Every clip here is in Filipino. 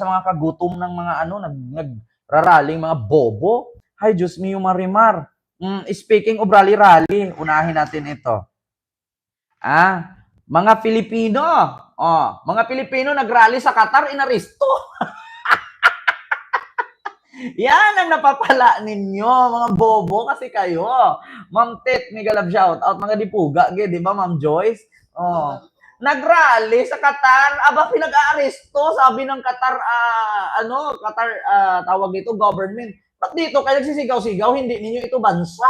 sa mga kagutom ng mga nagraraling mga bobo. Hay, Diyos mio, Marimar. Speaking of rally-rally, unahin natin ito. Mga Pilipino. Mga Pilipino nagrally sa Qatar, inaresto. Yan ang napapala ninyo, mga bobo kasi kayo. Ma'am Tet, mega love shout out, mga dipuga, di ba, Ma'am Joyce? Nagrally sa Qatar, pinag-aaresto, sabi ng Qatar, tawag dito, government. Ba't dito kayo nagsisigaw-sigaw, hindi ninyo ito bansa?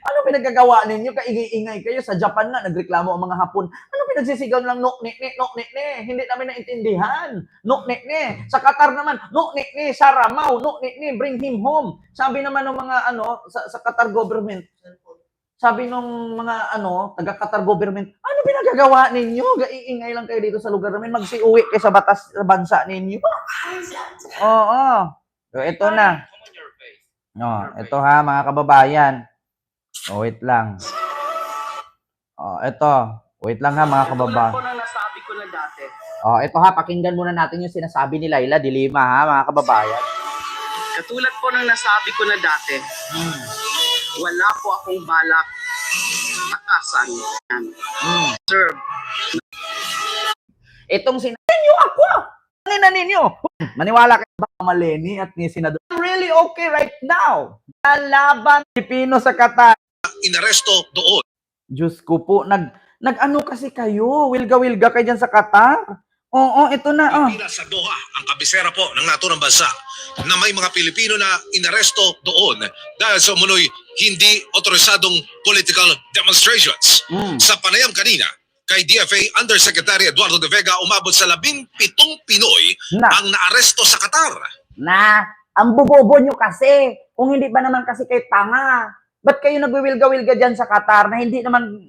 Ano pinagkagawa ninyo? Kaingay-ingay kayo. Sa Japan nga, nagreklamo ang mga Hapon. Ano pinagsisigaw lang, nok-nik-nik, nok-nik-nik? Hindi namin naintindihan. Nok-nik-nik. Sa Qatar naman, nok-nik-nik, Saramaw, nok-nik-nik, bring him home. Sabi naman ng mga, sa Qatar government, sabi nung mga taga-Qatar government, ano pinagagawa ninyo? Gaiingay lang kayo dito sa lugar namin. Magsiuwi kayo sa batas sa bansa ninyo. Oo. So, ito na. Ito ha, mga kababayan. Wait lang. Ito. Wait lang ha, mga kababayan. Katulad po ng nasabi ko na dati. Ito ha, pakinggan muna natin yung sinasabi ni Laila Dilima ha, mga kababayan. Katulad po ng nasabi ko na dati. Wala po akong balak takasan yan. Sir. Itong sinabi nyo ako! Ano ninyo? Maniwala kayo ba Maleni at ni Senador? I'm really okay right now. Lalaban Pilipino sa Qatar. Inaresto doon. Diyos ko po, nag-ano kasi kayo? Wilga-wilga kayo dyan sa Qatar? Oo, ito na. Pilipinas sa Doha, ang kabisera po ng naturang bansa, na may mga Pilipino na inaresto doon dahil sa umunoy hindi otorisadong political demonstrations. Sa panayam kanina, kay DFA Undersecretary Eduardo De Vega, umabot sa 17 Pinoy ang naaresto sa Qatar. Ang bobobo nyo kasi. Kung hindi ba naman kasi kayo tanga? Ba't kayo nagwiwilga-wilga dyan sa Qatar na hindi naman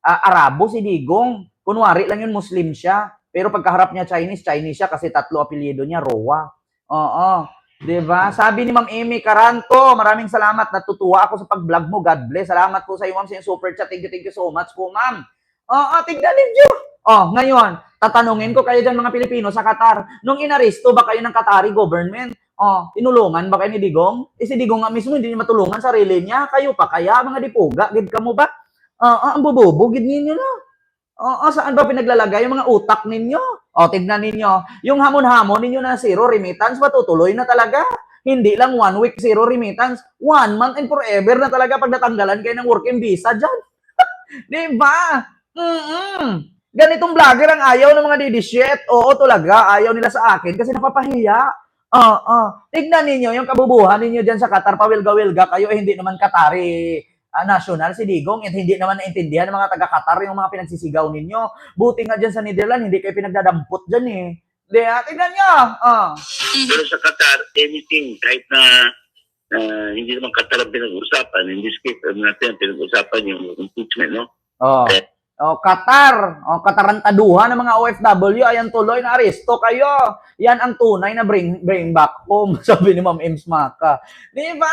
Arabo si Digong? Kunwari lang yun, Muslim siya. Pero pagkaharap niya Chinese siya kasi 3 apelyido niya, Roa. Oo. Diba? Sabi ni Ma'am Amy Caranto, maraming salamat. Natutuwa ako sa pag-vlog mo. God bless. Salamat po sa iyo, Ma'am, sa super chat. Thank you so much po, Ma'am. Tignan ninyo. Ngayon, tatanungin ko kayo dyan mga Pilipino sa Qatar. Nung inaresto ba kayo ng Qatari government? Tinulungan ba kayo ni Digong? Si Digong nga mismo hindi niya matulungan sarili niya. Kayo pa kaya, mga dipuga? Gid ka mo ba? Ang bubobo, gid ninyo na. Saan ba pinaglalagay yung mga utak ninyo? Tignan ninyo. Yung hamon-hamon ninyo na zero remittance, matutuloy na talaga. Hindi lang 1 week zero remittance, 1 month and forever na talaga pag natanggalan kayo ng working visa dyan. Diba? Ganitong vlogger ang ayaw ng mga didishit. Oo, talaga. Ayaw nila sa akin kasi napapahiya. Tignan ninyo yung kabubuhan ninyo dyan sa Qatar. Pawilga-wilga kayo. Hindi naman Qatari national si Digong at hindi naman naintindihan ng mga taga-Qatar yung mga pinagsisigaw ninyo. Buti nga dyan sa Netherlands, hindi kayo pinagdadampot dyan eh. Tignan nyo. Pero sa Qatar, anything, kahit na hindi naman Qatar ang pinag-usapan, in this case, natin pinag-usapan yung impeachment, no? Qatar. Katarantaduhan ng mga OFW, ayan tuloy na aresto kayo. Yan ang tunay na bring back home, sabi ni Ma'am Ems Maka. Di ba?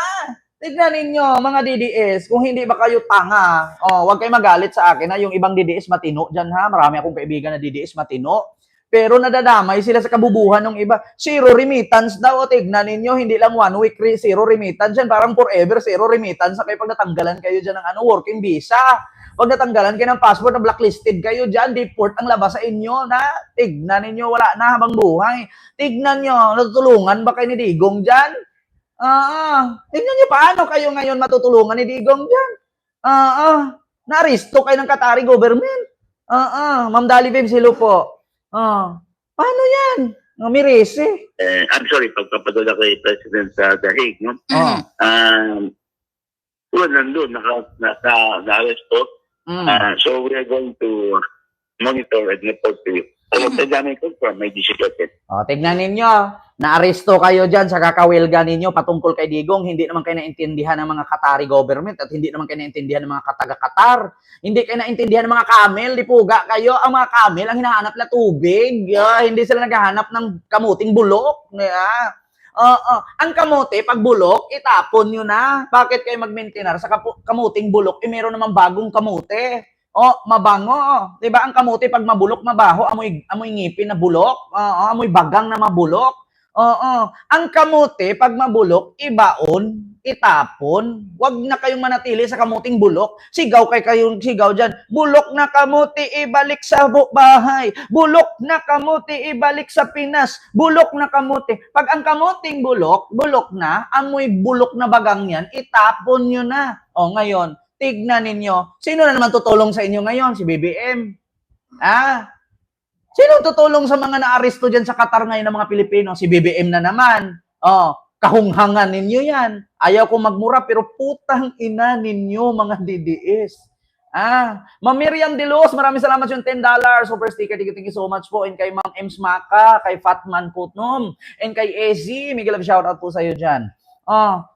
Tignan ninyo, mga DDS, kung hindi ba kayo tanga, huwag kayo magalit sa akin na yung ibang DDS matino dyan ha. Marami akong kaibigan na DDS matino. Pero nadadamay sila sa kabubuhan ng iba. Zero remittance daw. Tignan ninyo, hindi lang 1 week zero remittance dyan. Parang forever zero remittance sa kayo pag natanggalan kayo dyan ng working visa. Pag natanggalan kayo ng passport na blacklisted kayo dyan, deport ang labas sa inyo na. Tignan ninyo, wala na habang buhay. Tignan nyo, natutulungan ba kayo ni Digong dyan? Tignan nyo paano kayo ngayon matutulungan ni Digong dyan. Naaresto kayo ng Qatari government. Ma'am Dali Babes, hello po. Paano yan? Mirese. I'm sorry, pagpapadala kay President sa The Hague, no? Nandun, na-aresto. So we are going to monitor and report to you. May disipline. Tignan ninyo, naaresto kayo dyan sa kakawilga ninyo patungkol kay Digong. Hindi naman kayo naintindihan ng mga Qatari government at hindi naman kayo naintindihan ng mga taga-Qatar. Hindi kayo naintindihan ng mga camel, lipuga kayo. Ang mga camel ang hinahanap na tubig. Hindi sila naghahanap ng kamuting bulok. Ang kamote, pag bulok, itapon nyo na. Bakit kayo mag-maintain sa kamuting bulok? Meron naman bagong kamote. mabango. 'Di ba? Ang kamote pag mabulok, mabaho, amoy ngipin na bulok. Oo, amoy bagang na mabulok. Oo. Ang kamote pag mabulok, ibaon, itapon. Huwag na kayong manatili sa kamuting bulok. Sigaw kayong sigaw diyan. Bulok na kamote, ibalik sa bahay. Bulok na kamote, ibalik sa Pinas. Bulok na kamote. Pag ang kamuting bulok na, amoy bulok na bagang yan, itapon nyo na. Ngayon, tignan ninyo. Sino na naman tutulong sa inyo ngayon? Si BBM. Sino tutulong sa mga naaresto dyan sa Qatar ngayon ng mga Pilipino? Si BBM na naman. Kahunghangan ninyo yan. Ayaw ko magmura, pero putang ina ninyo, mga DDS. Ma'am Miriam De Luz, maraming salamat yung $10. Super sticker, thank you so much po. And kay Ma'am Ems Maka, kay Fatman Putnom, and kay Ezzy, Miguel, shoutout po sa'yo dyan.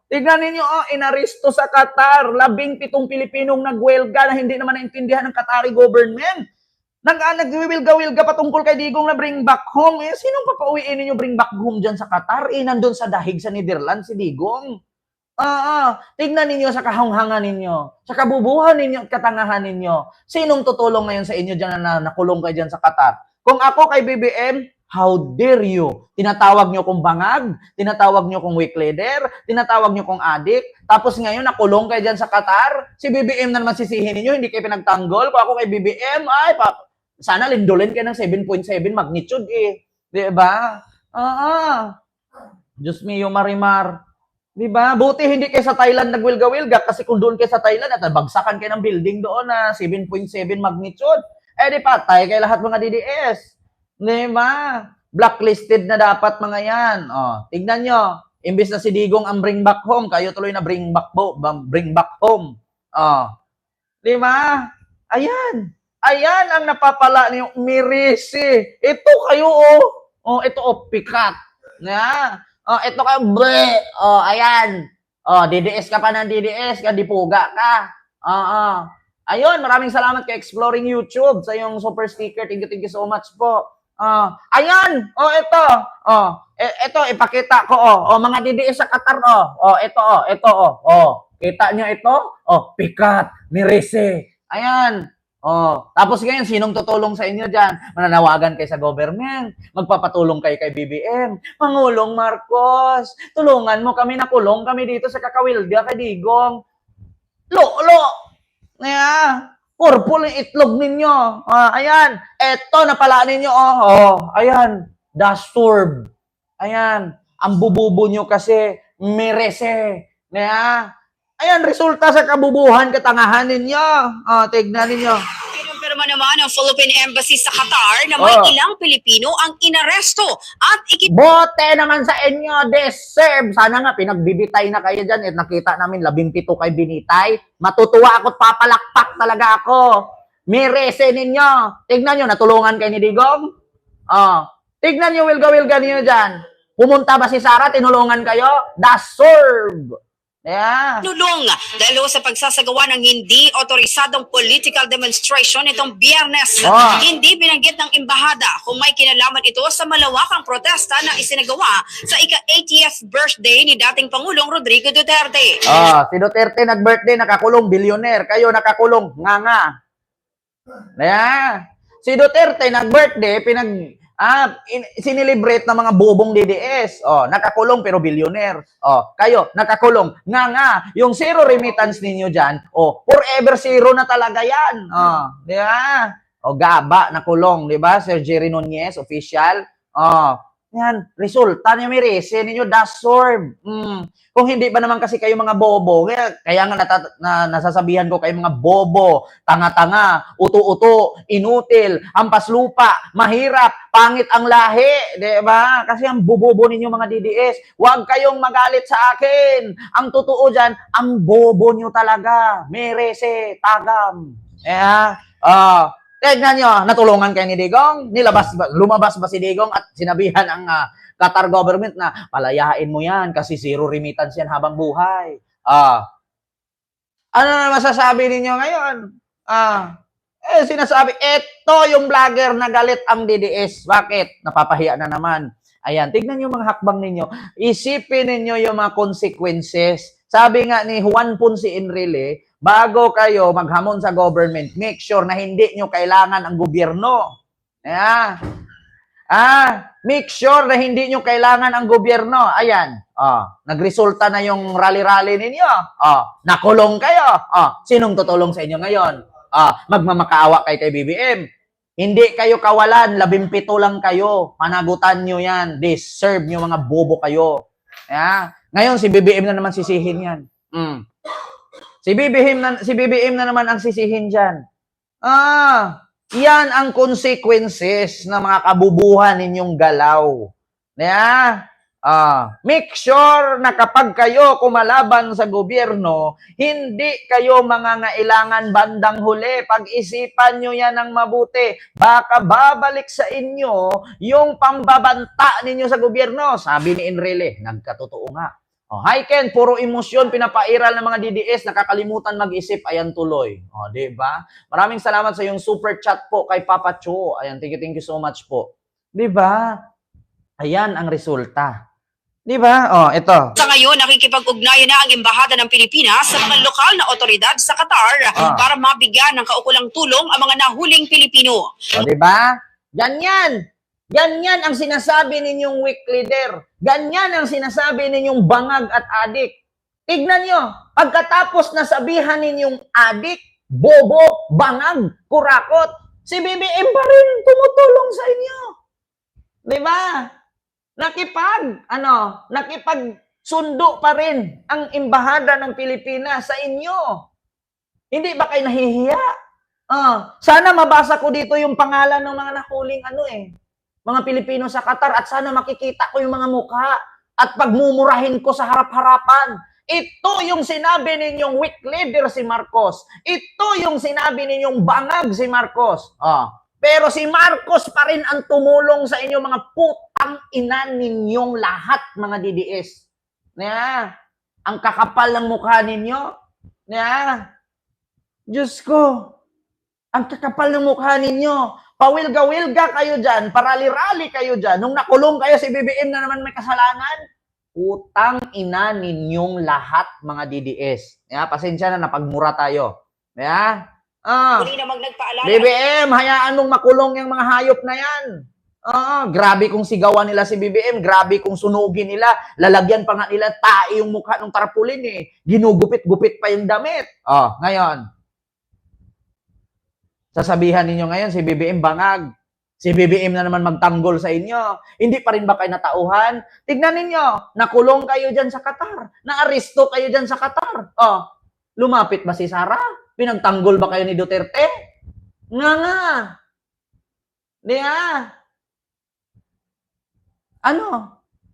Tignan ninyo, inaresto sa Qatar, 17 Pilipinong nagwelga na hindi naman naintindihan ng Qatari government. Nagwiwilga-wilga patungkol kay Digong na bring back home. Sinong papauwiin ninyo bring back home dyan sa Qatar? Nandun sa dahig sa Netherlands si Digong. Tignan ninyo sa kahanghangan ninyo, sa kabubuhan ninyo at katangahan ninyo. Sinong tutulong ngayon sa inyo dyan na nakulong kayo dyan sa Qatar? Kung ako kay BBM, how dare you? Tinatawag nyo kong bangag, tinatawag nyo kong weak leader, tinatawag nyo kong adik, tapos ngayon nakulong kayo dyan sa Qatar, si BBM na naman sisihin ninyo, hindi kayo pinagtanggol. Kung ako kay BBM, sana lindolin kayo ng 7.7 magnitude Diba? Diyos mio, Marimar. Diba? Buti hindi kayo sa Thailand nagwilga-wilga kasi kung doon kayo sa Thailand at bagsakan kayo ng building doon na 7.7 magnitude, di patay kayo lahat mga DDS. Diba? Blacklisted na dapat mga yan. Tignan nyo. Imbis na si Digong ang bring back home, kayo tuloy na bring back home. Diba? Ayan ang napapala niyo, Mirisi. Ito kayo, ito, pikat. Ito kayo, ayan. DDS ka pa ng DDS, dipuga ka. Ayun, maraming salamat kay Exploring YouTube sa yung super sticker. Thank you so much po. Ayan, ito. Ito, ipakita ko, mga DDS sa Qatar, ito. Kita nyo ito? Pikat, Mirisi. Ayan. Tapos ngayon, sinong tutulong sa inyo dyan? Mananawagan kayo sa government. Magpapatulong kayo kay BBM. Pangulong Marcos, tulungan mo kami, nakulong kami dito sa Kakawilga, kay Digong. Purple yung itlog ninyo. Ayan. Eto, napala ninyo. Ayan. Dasturb. Ayan. Ang bububo nyo kasi, merese. Ayan, resulta sa kabubuhan, katangahan ninyo. Tignan ninyo. Kinumpirma naman ng Philippine Embassy sa Qatar na may ilang Pilipino ang inaresto at Bote naman sa inyo, deserve. Sana nga, pinagbibitay na kayo dyan. Nakita namin, 17 kay binitay. Matutuwa ako't papalakpak talaga ako. Mirese ninyo. Tignan nyo, natulungan kayo ni Digong. Tignan nyo, wilga-wilga ninyo dyan. Pumunta ba si Sara, tinulungan kayo? Deserve. nulong dahil sa pagsasagawa ng hindi otorisadong political demonstration itong Biyernes. Hindi binanggit ng embahada kung may kinalaman ito sa malawakang protesta na isinagawa sa ika-80th birthday ni dating Pangulong Rodrigo Duterte. Si Duterte nag-birthday, nakakulong, billionaire. Kayo nakakulong, nga. Si Duterte nag-birthday, sinilibrate ng mga bobong DDS. Nakakulong pero billionaire. Kayo, nakakulong. Nga. Yung zero remittance ninyo dyan, forever zero na talaga yan. Di ba? Gaba, nakulong. Di ba? Sir Jerry Nunez, official. Yan, resulta niyo may rese ninyo, dasorb. Kung hindi ba naman kasi kayo mga bobo, kaya nga nasasabihan ko kayo mga bobo, tanga-tanga, uto-uto, inutil, hampas lupa, mahirap, pangit ang lahi, di ba? Kasi ang bobo ninyo mga DDS, huwag kayong magalit sa akin. Ang totoo dyan, ang bobo nyo talaga. May rese, tagam. Tignan nyo, natulungan kayo ni Digong, lumabas ba si Digong at sinabihan ang Qatar government na palayain mo yan kasi zero remittance yan habang buhay. Ano na masasabi ninyo ngayon? Sinasabi, eto yung vlogger na galit ang DDS. Bakit? Napapahiya na naman. Ayan, tignan nyo mga hakbang ninyo. Isipin ninyo yung mga consequences Sabi nga ni Juan Ponce Enrile, bago kayo maghamon sa government, make sure na hindi nyo kailangan ang gobyerno. Make sure na hindi nyo kailangan ang gobyerno. Ayan. Nagresulta na yung rally-rally ninyo. Nakulong kayo. Sinong tutulong sa inyo ngayon? Magmamakaawa kay BBM. Hindi kayo kawalan, 17 lang kayo. Panagutan nyo yan. Deserve nyo, mga bobo kayo. Ngayon, si BBM na naman sisihin yan. Si BBM na naman ang sisihin dyan. Yan ang consequences ng mga kabubuhan ninyong galaw. Make sure na kapag kayo kumalaban sa gobyerno, hindi kayo mangangailangan bandang huli. Pag-isipan nyo yan ng mabuti. Baka babalik sa inyo yung pambabanta ninyo sa gobyerno. Sabi ni Enrile, nagkatotoo nga. Ken, puro emosyon, pinapairal ng mga DDS, nakakalimutan mag-isip, ayan tuloy. Diba? Maraming salamat sa yung super chat po kay Papa Cho. Ayan, thank you so much po. Diba? Ayan ang resulta. Diba? Ito. Sa ngayon, nakikipag-ugnayan na ang Embahada ng Pilipinas sa mga lokal na otoridad sa Qatar para mabigyan ng kaukulang tulong ang mga nahuling Pilipino. Diba? Ganyan. Ganyan ang sinasabi ninyong weak leader. Ganyan ang sinasabi ninyong bangag at adik. Tignan nyo, pagkatapos na sabihan ninyong adik, bobo, bangag, kurakot, si BBM pa rin tumutulong sa inyo. Diba? Nakipagsundo pa rin ang Embahada ng Pilipinas sa inyo. Hindi ba kayo nahihiya? Sana mabasa ko dito yung pangalan ng mga nahuling mga Pilipino sa Qatar at sana makikita ko yung mga mukha at pagmumurahin ko sa harap-harapan. Ito yung sinabi ninyong weak leader si Marcos. Ito yung sinabi ninyong bangag si Marcos. Pero si Marcos pa rin ang tumulong sa inyo, mga putang ina ninyong lahat, mga DDS. Ang kakapal ng mukha ninyo. Diyos ko, ang kakapal ng mukha ninyo. Pawilga-wilga kayo dyan, parali-rali kayo dyan. Nung nakulong kayo, si BBM na naman may kasalanan. Utang ina ninyong lahat, mga DDS. Pasensya na, napagmura tayo. Muli namang nagpaalala. BBM, hayaan mong makulong yung mga hayop na yan. Grabe kung sigawan nila si BBM, grabe kung sunugin nila. Lalagyan pa nga nila tae yung mukha ng tarpulin Ginugupit-gupit pa yung damit. Ngayon, sasabihan ninyo ngayon, si BBM bangag. Si BBM na naman magtanggol sa inyo. Hindi pa rin ba kayo natauhan? Tignan ninyo, nakulong kayo dyan sa Qatar. Naaresto kayo dyan sa Qatar. Lumapit ba si Sara? Pinagtanggol ba kayo ni Duterte? Nga.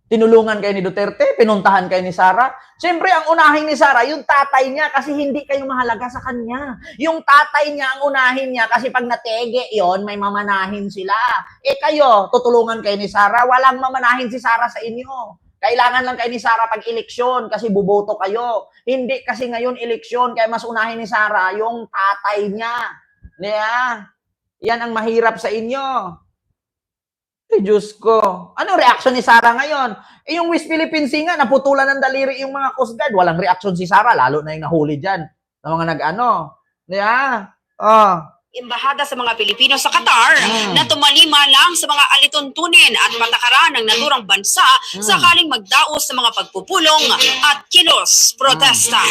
Tinulungan kayo ni Duterte? Pinuntahan kayo ni Sara? Siyempre, ang unahin ni Sara, yung tatay niya kasi hindi kayo mahalaga sa kanya. Yung tatay niya ang unahin niya kasi pag natege yon may mamanahin sila. Kayo, tutulungan kayo ni Sara, walang mamanahin si Sara sa inyo. Kailangan lang kayo ni Sara pag eleksyon kasi buboto kayo. Hindi kasi ngayon eleksyon, kaya mas unahin ni Sara yung tatay niya. Yan ang mahirap sa inyo. Diyos ko. Anong reaksyon ni Sara ngayon? Yung West Philippine Sea nga, naputulan ng daliri yung mga Coast Guard. Walang reaksyon si Sara, lalo na yung nahuli dyan. Ng mga Embahada sa mga Pilipino sa Qatar na tumalima lang sa mga alituntunin at patakaran ng naturang bansa sakaling magdaos sa mga pagpupulong at kilos protesta.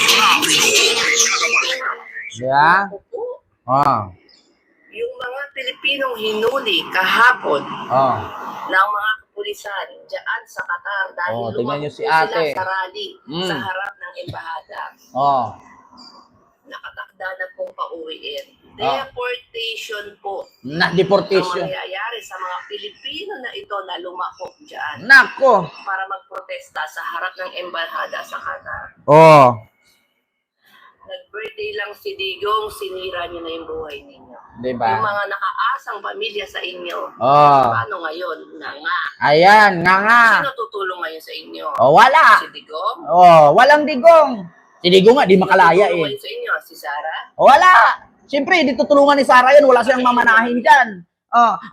Yung mga Pilipinong hinuli kahapon ng mga kapulisan dyan sa Qatar dahil tingnan niyo lumako si sila ate. sa rally sa harap ng embahada. Nakatakda na pong pauwiin. Deportation po ang Deportation. mangyayari sa mga Pilipino na ito na lumako dyan Nako. para magprotesta sa harap ng embahada sa Qatar. Nag-birthday lang si Digong, sinira niyo na yung buhay ninyo. Diba? Yung mga nakaasang pamilya sa inyo, Oh. paano ngayon? Nga. Ayan, nga. Sino tutulong ngayon sa inyo? Wala. Si Digong? Walang digong. Si Digong nga, di makalaya Tutulong ngayon sa inyo? Si Sara? Wala. Siyempre, di tutulungan ni Sara yan. Wala siyang mamanahin dyan.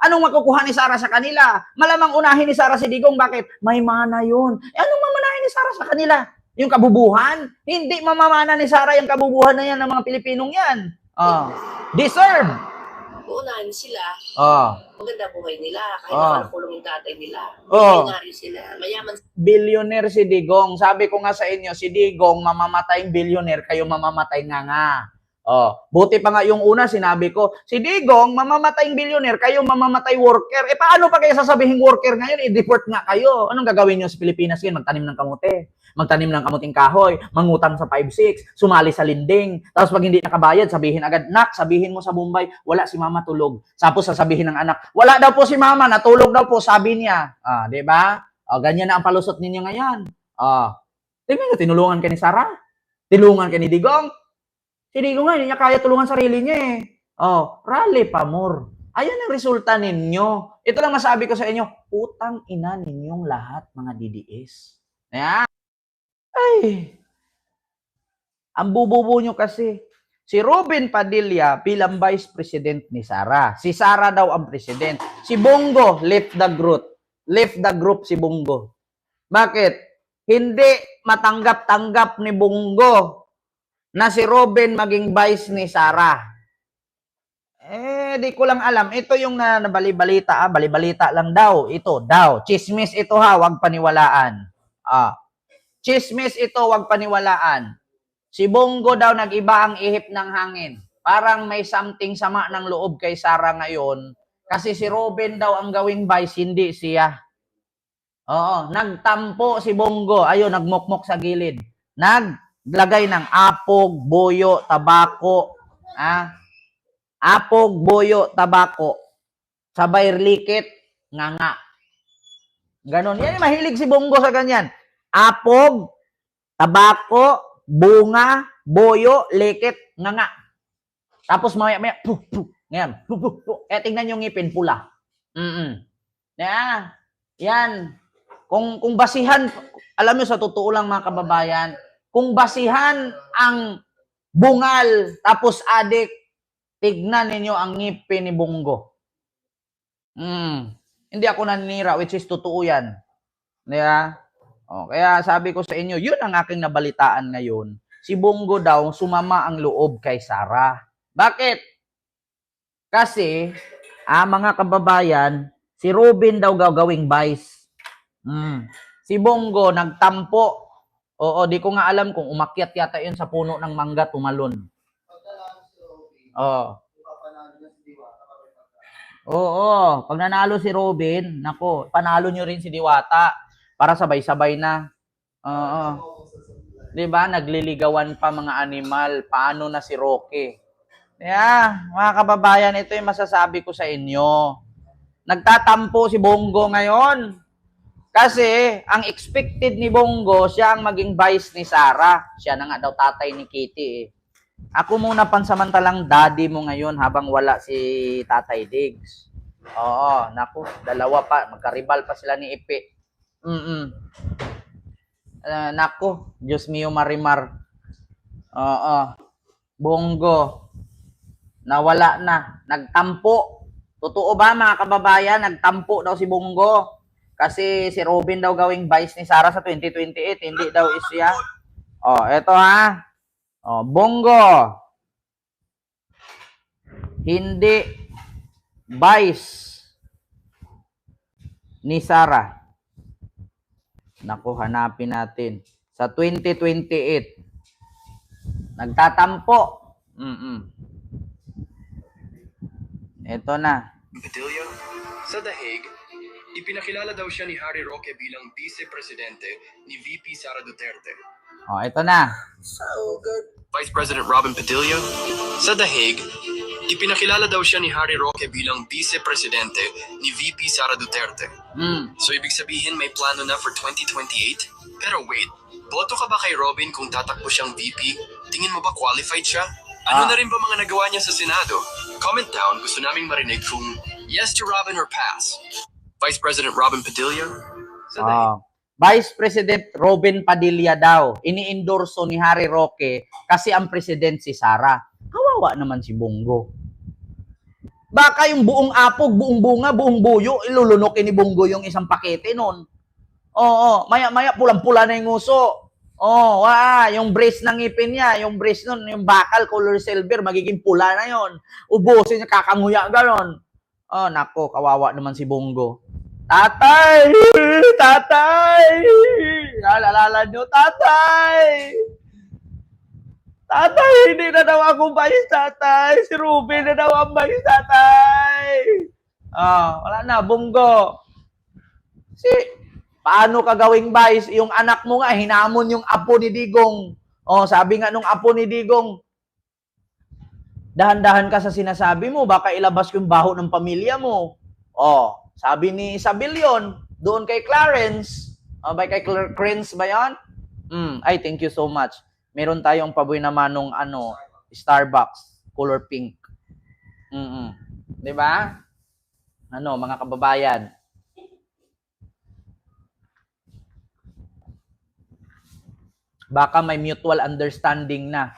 Anong makukuha ni Sara sa kanila? Malamang unahin ni Sara si Digong. Bakit? May mana yun. Anong mamanahin ni Sara sa kanila? Yung kabubuhan, hindi mamamana ni Sara yung kabubuhan na yan ng mga Pilipinong yan. Deserve. Uunahin sila, maganda buhay nila. Kahit naman kulong yung tatay nila. Milyonaryo sila. Mayaman Billionaire si Digong. Sabi ko nga sa inyo, si Digong mamamatayang billionaire, kayo mamamatay nga. Buti pa nga yung una sinabi ko, si Digong mamamatayang billionaire, kayo mamamatay worker. Paano pa kayo sasabihin worker ngayon? I-deport nga kayo. Anong gagawin nyo sa Pilipinas ngayon? Magtanim ng kamote. Magtanim ng kamuting kahoy, mangutang sa 5-6, sumali sa linding. Tapos pag hindi nakabayad, sabihin agad, nak, sabihin mo sa Bombay, wala si mama tulog. Tapos sasabihin ng anak, wala daw po si mama, natulog daw po, sabi niya. Di ba? Ganyan na ang palusot ninyo ngayon. Tingnan nyo, tinulungan ka ni Sara? Tinulungan ka ni Digong? Si Digong nga, hindi niya kaya tulungan sarili niya rally pa more. Ayun ang resulta ninyo. Ito lang masabi ko sa inyo, utang ina ninyong lahat, mga DDS. Ayan. Ay, ang bububo nyo kasi. Si Robin Padilla bilang Vice President ni Sara. Si Sara daw ang President. Si Bongo left the group. Left the group si Bongo. Bakit? Hindi matanggap-tanggap ni Bongo na si Robin maging Vice ni Sara. Di ko lang alam. Ito yung nabali-balita. Bali-balita lang daw. Ito daw. Chismis ito ha. Huwag paniwalaan. Chismis ito, wag paniwalaan. Si Bongo daw nag-iba ang ihip ng hangin. Parang may something sama ng loob kay Sara ngayon. Kasi si Robin daw ang gawing vice, hindi siya. Nagtampo si Bongo. Ayun, nagmukmok sa gilid. Naglagay ng apog, boyo, tabako. Apog, boyo, tabako. Sabay likit, nganga. Ganon. Yan, mahilig si Bongo sa ganyan. Apog, tabako, bunga, boyo, lekit, nganga. Tapos maya-maya, ngayon, tingnan yung ngipin, pula. Yan. Kung basihan, alam nyo sa totoo lang mga kababayan, kung basihan ang bungal, tapos adik, tignan ninyo ang ngipin ni Bongo. Hindi ako naninira, which is totoo yan. Kaya sabi ko sa inyo, yun ang aking nabalitaan ngayon. Si Bongo daw, sumama ang loob kay Sara. Bakit? Kasi, mga kababayan, si Robin daw gagawing vice. Si Bongo, nagtampo. Di ko nga alam kung umakyat yata yun sa puno ng mangga, tumalon. Pag nanalo si Robin, nako, panalo nyo rin si Diwata. Para sabay-sabay na. Diba? Nagliligawan pa mga animal. Paano na si Roque? Mga kababayan, ito yung masasabi ko sa inyo. Nagtatampo si Bongo ngayon. Kasi, ang expected ni Bongo, siya ang maging vice ni Sara. Siya na nga daw tatay ni Kitty. Ako muna pansamantalang daddy mo ngayon habang wala si Tatay Diggs. Naku, dalawa pa. Magkaribal pa sila ni Ipe. Nako, Diyos mio Marimar. Bongo. Nawala na. Nagtampo. Totoo ba mga kababayan? Nagtampo daw si Bongo. Kasi si Robin daw gawing vice ni Sara sa 2028. Hindi daw siya. Eto ha. Bongo. Hindi vice ni Sara. Naku, hanapin natin. Sa 2028. Nagtatampo. Ito na. Padilla, sa The Hague, ipinakilala daw siya ni Harry Roque bilang vice-presidente ni VP Sara Duterte. Ito na. Vice President Robin Padilla, sa The Hague, ipinakilala daw siya ni Harry Roque bilang vice-presidente ni VP Sara Duterte. So ibig sabihin may plano na for 2028? Pero wait, boto ka ba kay Robin kung tatakbo siyang VP? Tingin mo ba qualified siya? Ano na rin ba mga nagawa niya sa Senado? Comment down, gusto naming marinig kung yes to Robin or pass. Vice President Robin Padilla, sa The Hague. Vice President Robin Padilla daw, ini-endorso ni Harry Roque kasi ang president si Sara. Kawawa naman si Bongo. Baka yung buong apog, buong bunga, buong buyo, ilulunokin ni Bongo yung isang pakete nun. Maya-maya pulang-pula na yung nguso. Oh, yung brace ng ngipin niya, yung brace nun, yung bakal, color silver, magiging pula na yon. Ubusin niya, kakanguya, ganon. Oh, nako, kawawa naman si Bongo. Tatay! Tatay! Alala nyo, tatay! Tatay, hindi na daw ako vice, tatay. Si Ruben na daw ang vice, tatay. Wala na, Bongo. Paano ka gawing vice? Yung anak mo nga, hinamon yung apo ni Digong. Sabi nga nung apo ni Digong, dahan-dahan ka sa sinasabi mo, baka ilabas yung baho ng pamilya mo. Sabi ni Isabel yun, doon kay Clarence. Kay Clarence ba yan? Ay, thank you so much. Meron tayong paboy na manong Starbucks, color pink. Di ba? Mga kababayan. Baka may mutual understanding na.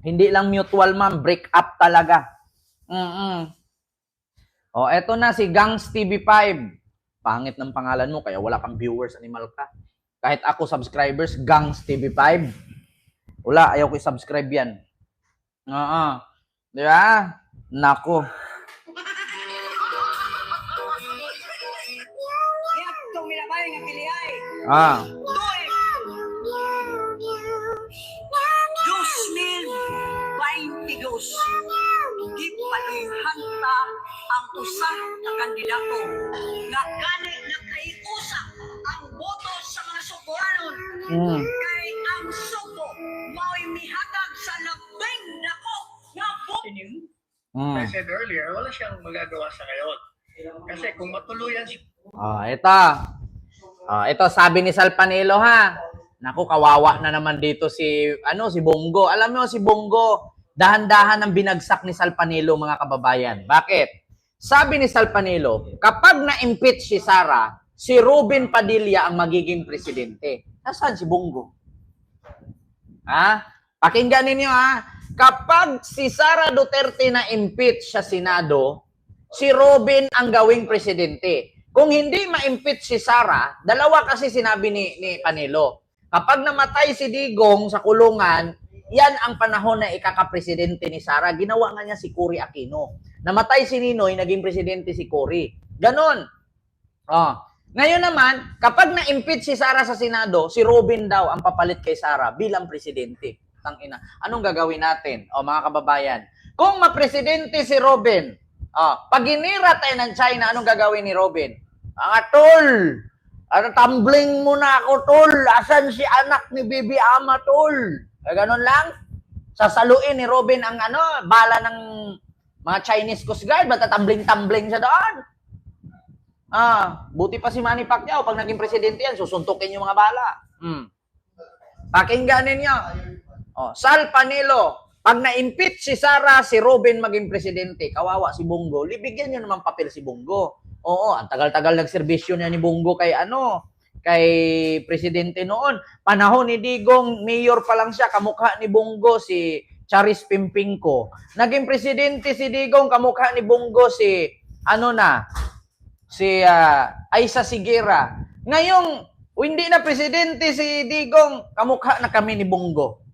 Hindi lang mutual, ma'am. Break up talaga. Eto na si Gangs TV5. Pangit ng pangalan mo, kaya wala kang viewers, animal ka. Kahit ako subscribers, Gangs TV5. Wala, ayaw ko i-subscribe yan. Di ba? Nako. Di palihanta ang usa na kandidato nga gani nakaiusa ang boto sa mga Suboanon. Kay ang Subo mao'y mihatag sa labing dako nga boto. I said earlier, wala siyang magagawa sa ngayon. Kasi kung matuluyan siya. Ito sabi ni Sal Panelo, ha. Naku, kawawa na naman dito si Bongo. Alam mo si Bongo, dahan-dahan ang binagsak ni Sal Panelo, mga kababayan. Bakit? Sabi ni Sal Panelo, kapag na-impeach si Sara, si Ruben Padilla ang magiging presidente. Nasaan si Bongo? Pakinggan ninyo, kapag si Sara Duterte na-impeach sa Senado, si Ruben ang gawing presidente. Kung hindi ma-impeach si Sara, dalawa kasi sinabi ni Panelo. Kapag namatay si Digong sa kulungan, yan ang panahon na ikakapresidente ni Sara. Ginawa nga niya si Cory Aquino. Namatay si Ninoy, naging presidente si Cory. Ganon. Ngayon naman, kapag na-impeach si Sara sa Senado, si Ruben daw ang papalit kay Sara bilang presidente. Tangina. Anong gagawin natin? Mga kababayan. Kung mapresidente si Ruben, pag ginira tayo ng China, anong gagawin ni Ruben? Tol! Tumbling muna ako, tol. Asan si anak ni Bibi Ama, tol? Ganon lang. Sasaluin ni Ruben ang bala ng mga Chinese Coast Guard. Ba't tumbling-tumbling siya doon? Buti pa si Manny Pacquiao. Pag naging presidente yan, susuntukin yung mga bala. Pakinggan ninyo. Sal Panelo, pag na-impeach si Sara, si Ruben maging presidente. Kawawa si Bongo. Libigyan nyo naman papel si Bongo. Ang tagal-tagal nagserbisyo niya ni Bongo kay presidente noon. Panahon ni Digong, mayor pa lang siya, kamukha ni Bongo si Charis Pimpingco. Naging presidente si Digong, kamukha ni Bongo si Aisa Sigera. Ngayong hindi na presidente si Digong, kamukha na kami ni Bongo.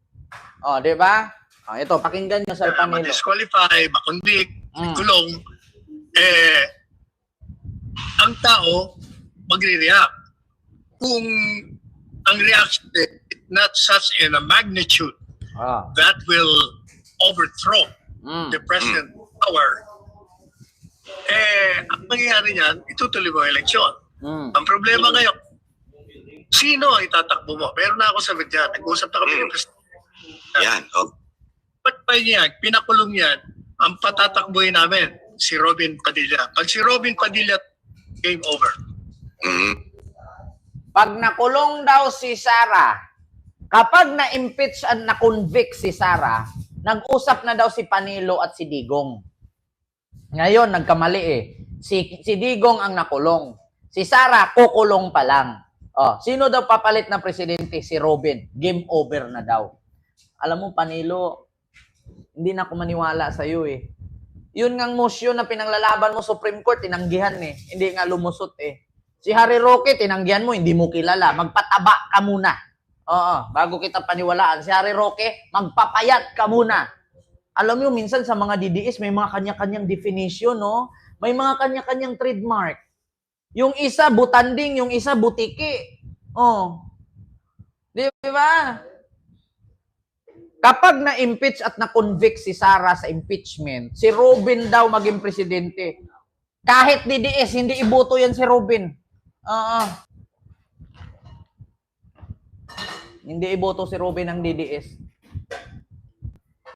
Di ba? Ito, pakinggan niyo sa Panelo. Ma-disqualify, makonvict, kulong, ang tao magre-react. Kung ang reaction is not such in a magnitude that will overthrow the president's power, ang mangyayari niyan, itutuloy mo ang eleksyon. Ang problema ngayon, sino ang itatakbo mo? Meron na ako sabi dyan, nag-usap na kami ng presidente. Yan, Ba't pa niya, pinakulong yan, ang patatakboy namin, si Robin Padilla. Pag si Robin Padilla, game over. Pag nakulong daw si Sara, kapag na-impeach at na-convict si Sara, nag-usap na daw si Panelo at si Digong. Ngayon, nagkamali Si Digong ang nakulong. Si Sara, kukulong pa lang. Sino daw papalit na presidente? Si Robin. Game over na daw. Alam mo, Panelo, hindi na ako maniwala sa iyo Yun ngang motion na pinanglalaban mo Supreme Court, tinanggihan Hindi nga lumusot Si Harry Roque, tinanggihan mo, hindi mo kilala. Magpataba ka muna. Oo, bago kita paniwalaan. Si Harry Roque, magpapayat ka muna. Alam mo, minsan sa mga DDS, may mga kanya-kanyang definition, no? May mga kanya-kanyang trademark. Yung isa, butanding. Yung isa, butiki. Oh. Di ba? Kapag na-impeach at na-convict si Sara sa impeachment, si Robin daw maging presidente. Kahit DDS, hindi iboto yan si Robin. Hindi iboto si Robin ng DDS.